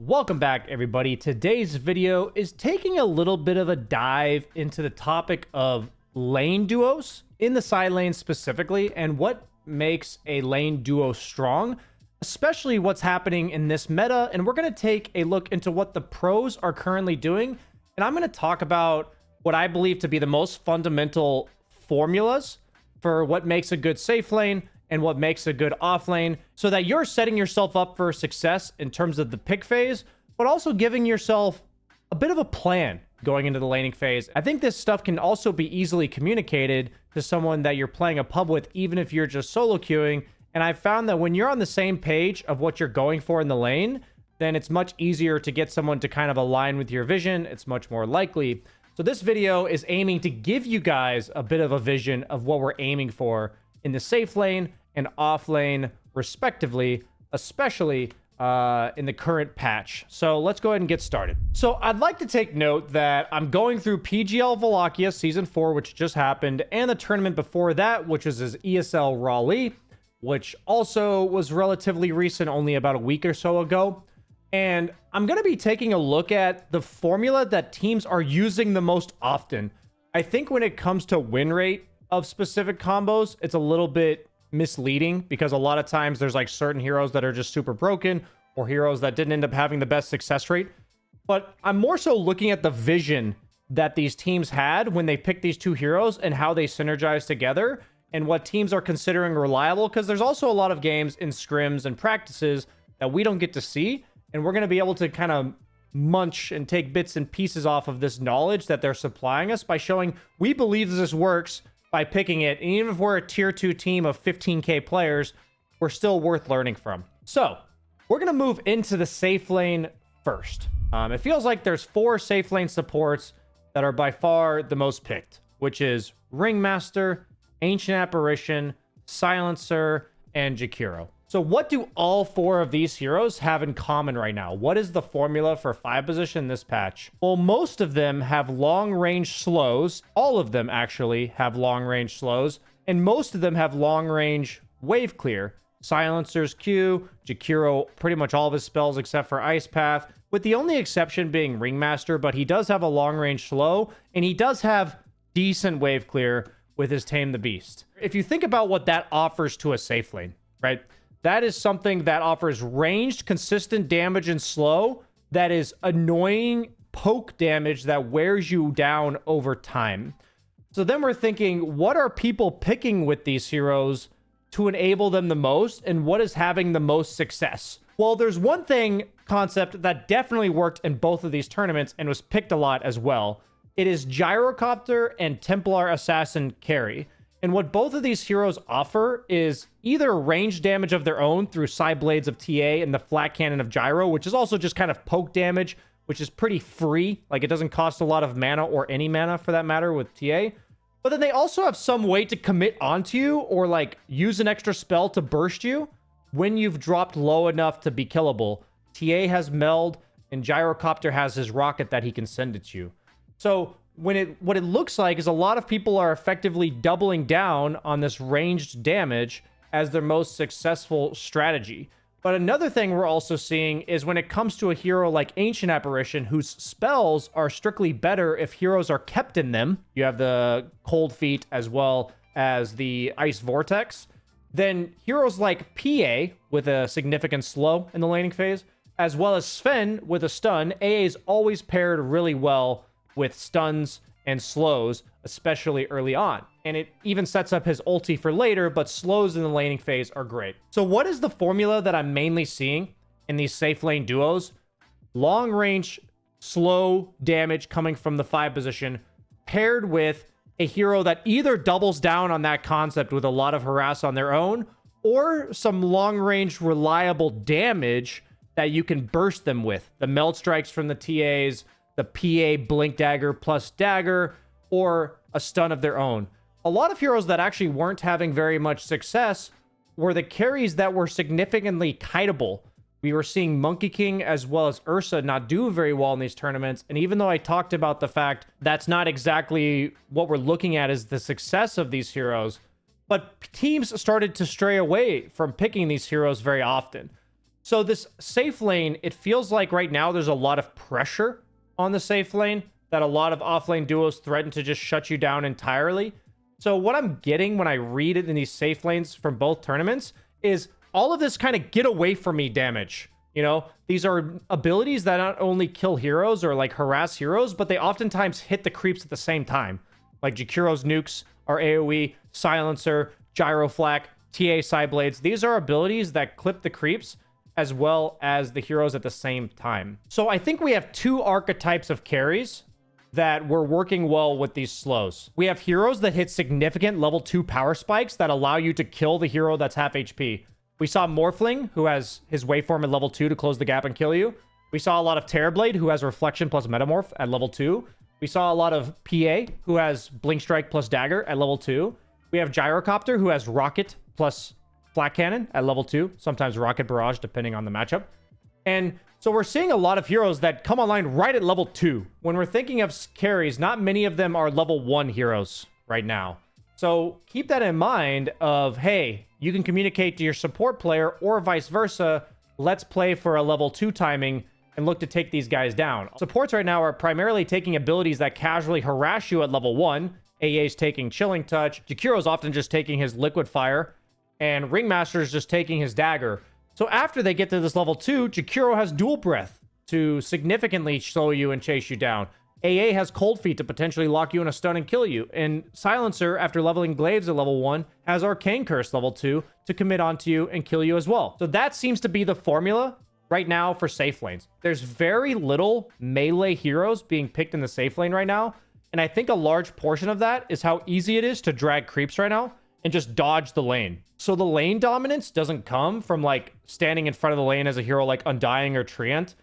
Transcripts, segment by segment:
Welcome back, everybody. Today's video is taking a little bit of a dive into the topic of lane duos in the side lane specifically, and what makes a lane duo strong, especially what's happening in this meta. And we're going to take a look into what the pros are currently doing, and I'm going to talk about what I believe to be the most fundamental formulas for what makes a good safe lane and what makes a good off lane, so that you're setting yourself up for success in terms of the pick phase, but also giving yourself a bit of a plan going into the laning phase. I think this stuff can also be easily communicated to someone that you're playing a pub with, even if you're just solo queuing. And I've found that when you're on the same page of what you're going for in the lane, then it's much easier to get someone to kind of align with your vision. It's much more likely. So this video is aiming to give you guys a bit of a vision of what we're aiming for in the safe lane and off lane respectively, especially in the current patch. So let's go ahead and get started. So I'd like to take note that I'm going through PGL Wallachia Season 4, which just happened, and the tournament before that, which was his ESL Raleigh, which also was relatively recent, only about a week or so ago. And I'm going to be taking a look at the formula that teams are using the most often. I think when it comes to win rate of specific combos, it's a little bit misleading, because a lot of times there's like certain heroes that are just super broken, or heroes that didn't end up having the best success rate. But I'm more so looking at the vision that these teams had when they picked these two heroes and how they synergize together and what teams are considering reliable, because there's also a lot of games in scrims and practices that we don't get to see, and we're going to be able to kind of munch and take bits and pieces off of this knowledge that they're supplying us by showing we believe this works by picking it. And even if we're a tier 2 team of 15k players, we're still worth learning from. So we're going to move into the safe lane first. It feels like there's 4 safe lane supports that are by far the most picked, which is Ringmaster, Ancient Apparition, Silencer, and Jakiro. So what do all 4 of these heroes have in common right now? What is the formula for 5 position in this patch? Well, most of them have long range slows. All of them actually have long range slows, and most of them have long range wave clear. Silencer's Q, Jakiro, pretty much all of his spells except for Ice Path, with the only exception being Ringmaster, but he does have a long range slow, and he does have decent wave clear with his Tame the Beast. If you think about what that offers to a safe lane, right? That is something that offers ranged, consistent damage and slow that is annoying poke damage that wears you down over time. So then we're thinking, what are people picking with these heroes to enable them the most, and what is having the most success? Well, there's one concept that definitely worked in both of these tournaments and was picked a lot as well. It is Gyrocopter and Templar Assassin carry. And what both of these heroes offer is either range damage of their own through Side Blades of TA and the Flat Cannon of Gyro, which is also just kind of poke damage, which is pretty free. Like, it doesn't cost a lot of mana, or any mana for that matter, with TA. But then they also have some way to commit onto you, or like use an extra spell to burst you when you've dropped low enough to be killable. TA has Meld, and Gyrocopter has his rocket that he can send at you. So what it looks like is a lot of people are effectively doubling down on this ranged damage as their most successful strategy. But another thing we're also seeing is when it comes to a hero like Ancient Apparition, whose spells are strictly better if heroes are kept in them. You have the Cold Feet as well as the Ice Vortex. Then heroes like PA with a significant slow in the laning phase, as well as Sven with a stun. AA is always paired really well with stuns and slows, especially early on. And it even sets up his ulti for later, but slows in the laning phase are great. So what is the formula that I'm mainly seeing in these safe lane duos? Long range, slow damage coming from the 5 position, paired with a hero that either doubles down on that concept with a lot of harass on their own, or some long range reliable damage that you can burst them with. The Meld Strikes from the TAs, the PA Blink Dagger plus Dagger, or a stun of their own. A lot of heroes that actually weren't having very much success were the carries that were significantly kiteable. We were seeing Monkey King as well as Ursa not do very well in these tournaments. And even though I talked about the fact that's not exactly what we're looking at as the success of these heroes, but teams started to stray away from picking these heroes very often. So this safe lane, it feels like right now there's a lot of pressure on the safe lane that a lot of offlane duos threaten to just shut you down entirely. So what I'm getting when I read it in these safe lanes from both tournaments is all of this kind of get away from me damage. You know, these are abilities that not only kill heroes or like harass heroes, but they oftentimes hit the creeps at the same time. Like Jakiro's nukes are AoE, Silencer, Gyro Flak, TA Sideblades. These are abilities that clip the creeps as well as the heroes at the same time. So I think we have two archetypes of carries that were working well with these slows. We have heroes that hit significant level 2 power spikes that allow you to kill the hero that's half HP. We saw Morphling, who has his waveform at level 2 to close the gap and kill you. We saw a lot of Terrorblade, who has Reflection plus Metamorph at level 2. We saw a lot of PA, who has Blink Strike plus Dagger at level 2. We have Gyrocopter, who has Rocket plus Flak Cannon at level 2. Sometimes Rocket Barrage, depending on the matchup. And so we're seeing a lot of heroes that come online right at level 2. When we're thinking of carries, not many of them are level 1 heroes right now. So keep that in mind of, hey, you can communicate to your support player or vice versa. Let's play for a level 2 timing and look to take these guys down. Supports right now are primarily taking abilities that casually harass you at level 1. AA's taking Chilling Touch. Jakiro's often just taking his Liquid Fire. And Ringmaster's just taking his Dagger. So after they get to this level 2, Jakiro has Dual Breath to significantly slow you and chase you down. AA has Cold Feet to potentially lock you in a stun and kill you. And Silencer, after leveling Glaives at level 1, has Arcane Curse level 2 to commit onto you and kill you as well. So that seems to be the formula right now for safe lanes. There's very little melee heroes being picked in the safe lane right now. And I think a large portion of that is how easy it is to drag creeps right now and just dodge the lane. So the lane dominance doesn't come from like standing in front of the lane as a hero like Undying or Treant.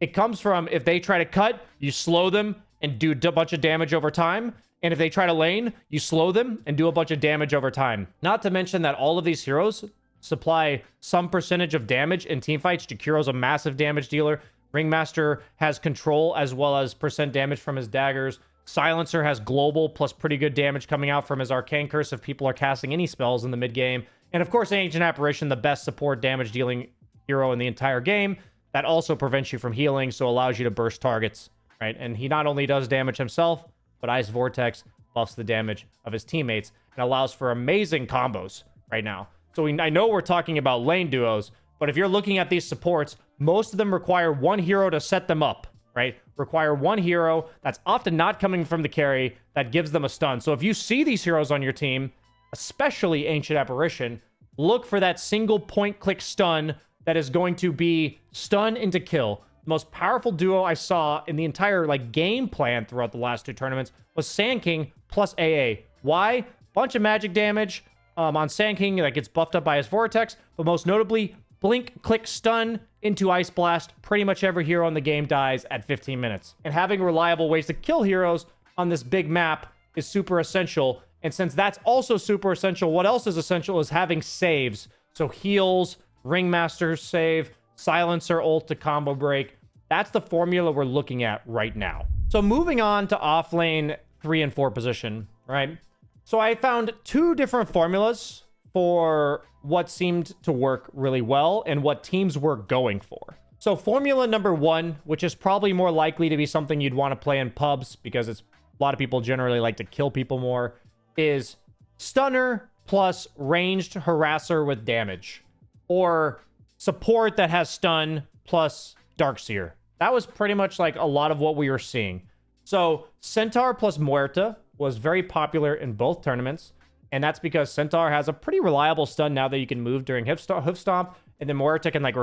It comes from if they try to cut, you slow them and do a bunch of damage over time. And if they try to lane, you slow them and do a bunch of damage over time. Not to mention that all of these heroes supply some percentage of damage in teamfights. Jakiro's a massive damage dealer. Ringmaster has control as well as percent damage from his daggers. Silencer has global plus pretty good damage coming out from his Arcane Curse if people are casting any spells in the mid game. And of course, Ancient Apparition, the best support damage dealing hero in the entire game. That also prevents you from healing, so allows you to burst targets, right? And he not only does damage himself, but Ice Vortex buffs the damage of his teammates and allows for amazing combos right now. So I know we're talking about lane duos, but if you're looking at these supports, most of them require one hero to set them up, right? Require one hero that's often not coming from the carry that gives them a stun. So if you see these heroes on your team, especially Ancient Apparition, look for that single point click stun that is going to be stun into kill. The most powerful duo I saw in the entire like game plan throughout the last 2 tournaments was Sand King plus AA. Why? Bunch of magic damage on Sand King that gets buffed up by his Vortex, but most notably, blink, click, stun into Ice Blast. Pretty much every hero in the game dies at 15 minutes. And having reliable ways to kill heroes on this big map is super essential. And since that's also super essential, what else is essential is having saves. So heals, Ringmaster save, Silencer ult to combo break. That's the formula we're looking at right now. So moving on to offlane 3 and 4 position, right? So I found 2 different formulas for what seemed to work really well and what teams were going for. So formula number 1, which is probably more likely to be something you'd want to play in pubs because it's a lot of people generally like to kill people more, is Stunner plus ranged harasser with damage, or support that has stun plus Darkseer. That was pretty much like a lot of what we were seeing. So Centaur plus Muerta was very popular in both tournaments, and that's because Centaur has a pretty reliable stun now that you can move during Hoof Stomp, and then Muerta can like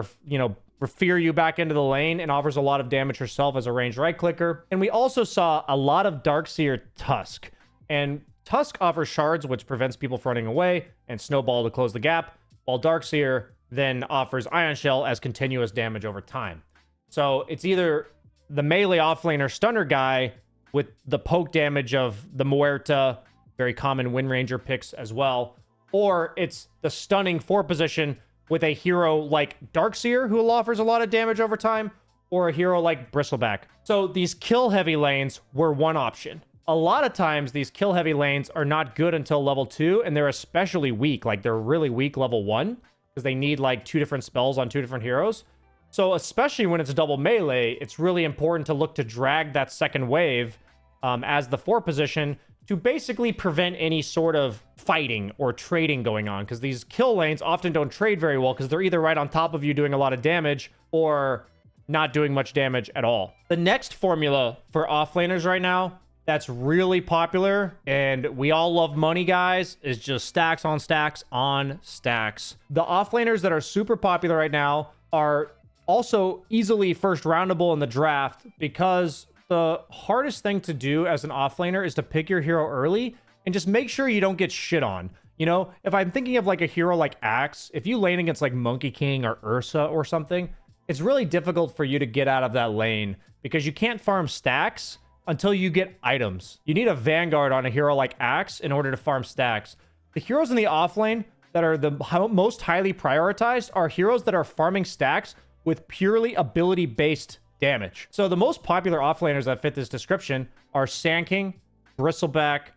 refer you back into the lane and offers a lot of damage herself as a ranged right clicker. And we also saw a lot of Darkseer Tusk, and Tusk offers shards, which prevents people from running away, and Snowball to close the gap, while Darkseer then offers Ion Shell as continuous damage over time. So it's either the melee offlaner stunner guy with the poke damage of the Muerta, very common Wind Ranger picks as well, or it's the stunning 4 position with a hero like Darkseer, who offers a lot of damage over time, or a hero like Bristleback. So these kill-heavy lanes were one option. A lot of times, these kill-heavy lanes are not good until level 2, and they're especially weak. Like, they're really weak level 1. because they need like 2 different spells on 2 different heroes. So especially when it's double melee, it's really important to look to drag that second wave as the 4 position to basically prevent any sort of fighting or trading going on, because these kill lanes often don't trade very well because they're either right on top of you doing a lot of damage or not doing much damage at all. The next formula for offlaners right now that's really popular, and we all love money, guys, is just stacks on stacks on stacks. The offlaners that are super popular right now are also easily first roundable in the draft, because the hardest thing to do as an offlaner is to pick your hero early and just make sure you don't get shit on. You know, if I'm thinking of like a hero like Axe, if you lane against like Monkey King or Ursa or something, it's really difficult for you to get out of that lane because you can't farm stacks until you get items. You need a Vanguard on a hero like Axe in order to farm stacks. The heroes in the offlane that are the most highly prioritized are heroes that are farming stacks with purely ability-based damage. So the most popular offlaners that fit this description are Sand King, Bristleback,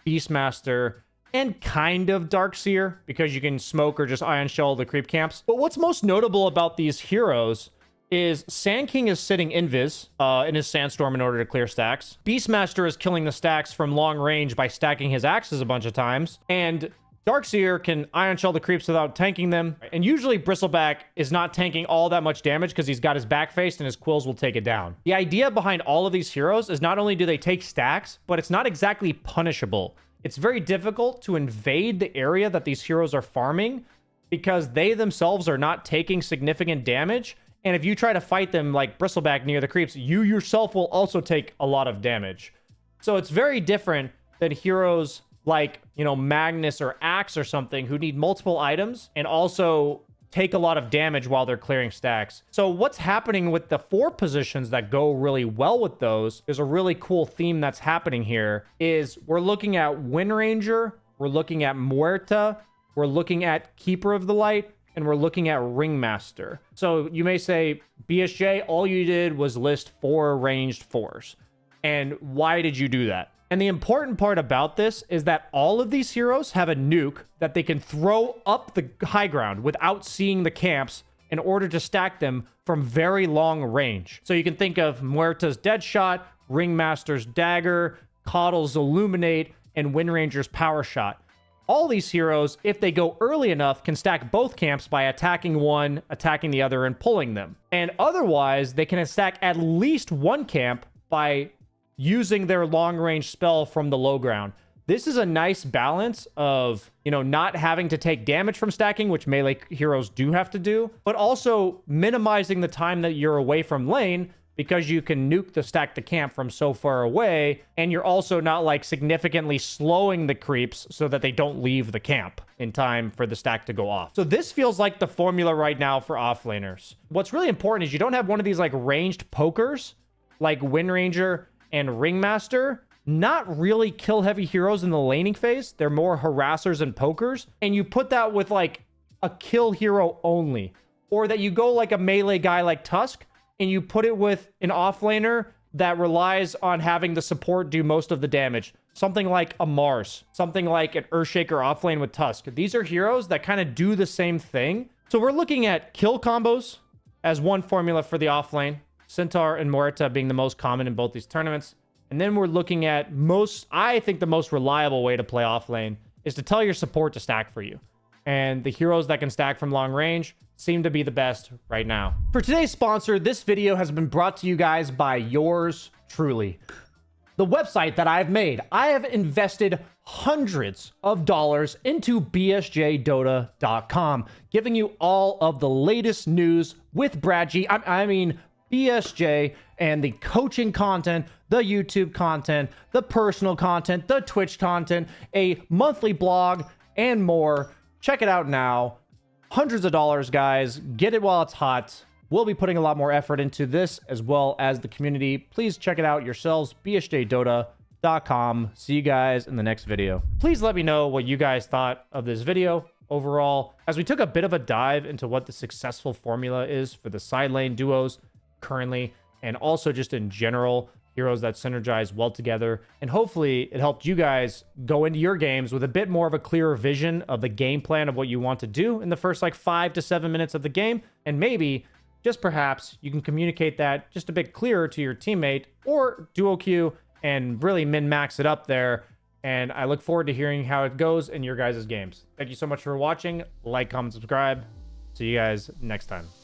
Beastmaster, and kind of Darkseer, because you can smoke or just Ion Shell the creep camps. But what's most notable about these heroes is Sand King is sitting invis in his Sandstorm in order to clear stacks. Beastmaster is killing the stacks from long range by stacking his axes a bunch of times. And Darkseer can Ion Shell the creeps without tanking them. And usually Bristleback is not tanking all that much damage because he's got his back faced and his quills will take it down. The idea behind all of these heroes is not only do they take stacks, but it's not exactly punishable. It's very difficult to invade the area that these heroes are farming because they themselves are not taking significant damage. And if you try to fight them like Bristleback near the creeps, you yourself will also take a lot of damage. So it's very different than heroes like, you know, Magnus or Axe or something who need multiple items and also take a lot of damage while they're clearing stacks. So what's happening with the 4 positions that go really well with those is a really cool theme that's happening here is we're looking at Wind Ranger, we're looking at Muerta, we're looking at Keeper of the Light, and we're looking at Ringmaster. So you may say, BSJ, all you did was list 4 ranged 4s. And why did you do that? And the important part about this is that all of these heroes have a nuke that they can throw up the high ground without seeing the camps in order to stack them from very long range. So you can think of Muerta's Deadshot, Ringmaster's Dagger, Coddle's Illuminate, and Wind Ranger's Power Shot. All these heroes, if they go early enough, can stack both camps by attacking one, attacking the other, and pulling them. And otherwise, they can stack at least one camp by using their long-range spell from the low ground. This is a nice balance of, you know, not having to take damage from stacking, which melee heroes do have to do, but also minimizing the time that you're away from lane because you can nuke the camp from so far away, and you're also not like significantly slowing the creeps so that they don't leave the camp in time for the stack to go off. So this feels like the formula right now for offlaners. What's really important is you don't have one of these like ranged pokers like Wind Ranger and Ringmaster, not really kill heavy heroes in the laning phase. They're more harassers and pokers. And you put that with like a kill hero only, or that you go like a melee guy like Tusk and you put it with an offlaner that relies on having the support do most of the damage. Something like a Mars, something like an Earthshaker offlane with Tusk. These are heroes that kind of do the same thing. So we're looking at kill combos as one formula for the offlane. Centaur and Muerta being the most common in both these tournaments. And then we're looking at I think the most reliable way to play offlane is to tell your support to stack for you. And the heroes that can stack from long range seem to be the best right now. For today's sponsor, this video has been brought to you guys by yours truly. The website that I've made. I have invested hundreds of dollars into bsjdota.com, giving you all of the latest news with Brad G. I mean, BSJ and the coaching content, the YouTube content, the personal content, the Twitch content, a monthly blog, and more. Check it out now. Hundreds of dollars, guys. Get it while it's hot. We'll be putting a lot more effort into this as well as the community. Please check it out yourselves, bsjdota.com. See you guys in the next video. Please let me know what you guys thought of this video overall, as we took a bit of a dive into what the successful formula is for the side lane duos currently, and also just in general heroes that synergize well together. And hopefully it helped you guys go into your games with a bit more of a clearer vision of the game plan of what you want to do in the first like 5 to 7 minutes of the game. And maybe, just perhaps, you can communicate that just a bit clearer to your teammate or duo queue and really min-max it up there. And I look forward to hearing how it goes in your guys' games. Thank you so much for watching. Like, comment, subscribe. See you guys next time.